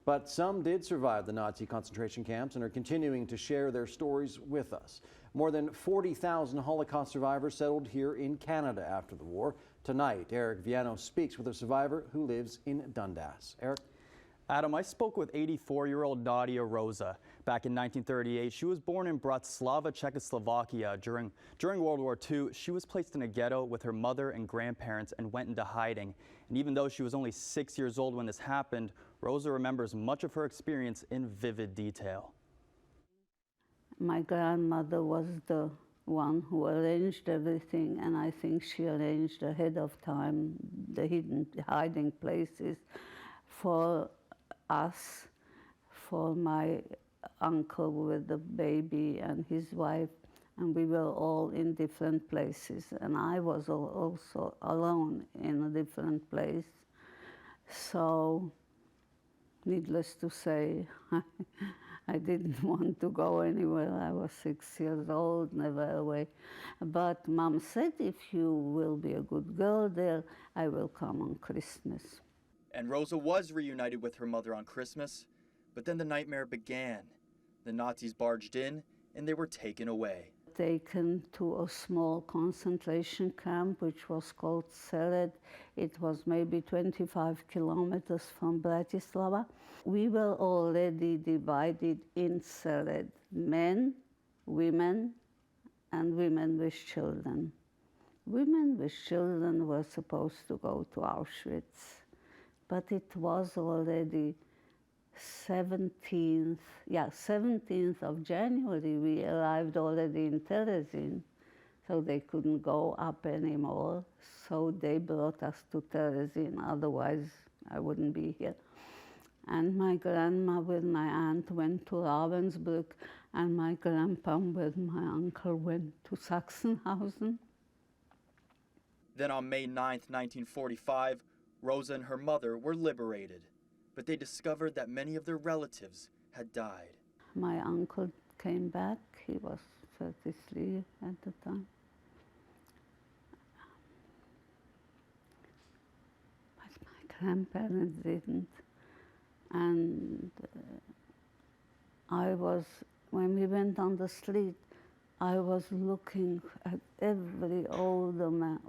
But some did survive the Nazi concentration camps and are continuing to share their stories with us. More than 40,000 Holocaust survivors settled here in Canada after the war. Tonight, Eric Vienneau speaks with a survivor who lives in Dundas. Eric? Adam, I spoke with 84-year-old Nadia Rosa. Back in 1938, she was born in Bratislava, Czechoslovakia. During World War II, she was placed in a ghetto with her mother and grandparents and went into hiding. And even though she was only 6 years old when this happened, Rosa remembers much of her experience in vivid detail. My grandmother was the one who arranged everything, and I think she arranged ahead of time the hiding places for us, for my uncle with the baby and his wife, and we were all in different places, and I was also alone in a different place. So, needless to say, I didn't want to go anywhere. I was 6 years old, never away. But Mom said, if you will be a good girl there, I will come on Christmas. And Rosa was reunited with her mother on Christmas, but then the nightmare began. The Nazis barged in and they were taken away. Taken to a small concentration camp, which was called Sered. It was maybe 25 kilometers from Bratislava. We were already divided in Sered, men, women, and women with children. Women with children were supposed to go to Auschwitz, but it was already 17th of January, we arrived already in Terezin, so they couldn't go up anymore. So they brought us to Terezin, otherwise I wouldn't be here. And my grandma with my aunt went to Ravensbrück, and my grandpa with my uncle went to Sachsenhausen. Then on May 9th, 1945, Rosa and her mother were liberated. But they discovered that many of their relatives had died. My uncle came back. He was 33 at the time. But my grandparents didn't. And when we went on the street, I was looking at every older man,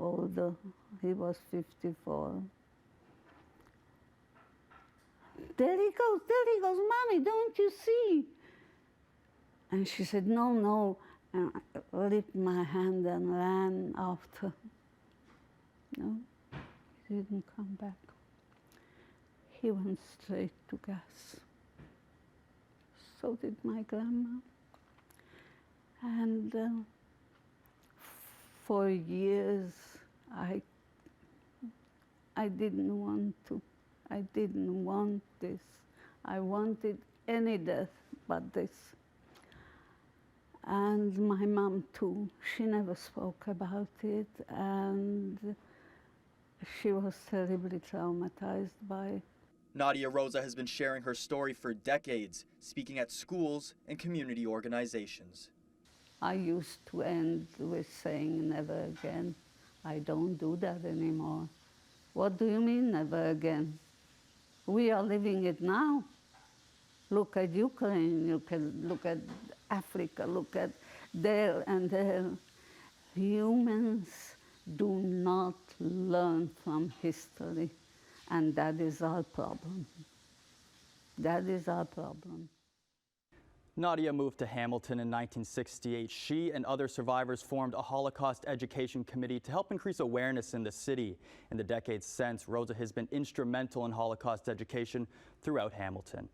he was 54. There he goes, Mommy, don't you see? And she said, no, no, and I lifted my hand and ran after. No, he didn't come back. He went straight to gas. So did my grandma. And for years, I didn't want to. I didn't want this. I wanted any death but this. And my mom too, she never spoke about it, and she was terribly traumatized by it. Nadia Rosa has been sharing her story for decades, speaking at schools and community organizations. I used to end with saying never again. I don't do that anymore. What do you mean never again? We are living it now. Look at Ukraine, you can look at Africa, look at there and there. Humans do not learn from history, and that is our problem. That is our problem. Nadia moved to Hamilton in 1968. She and other survivors formed a Holocaust Education Committee to help increase awareness in the city. In the decades since, Rosa has been instrumental in Holocaust education throughout Hamilton.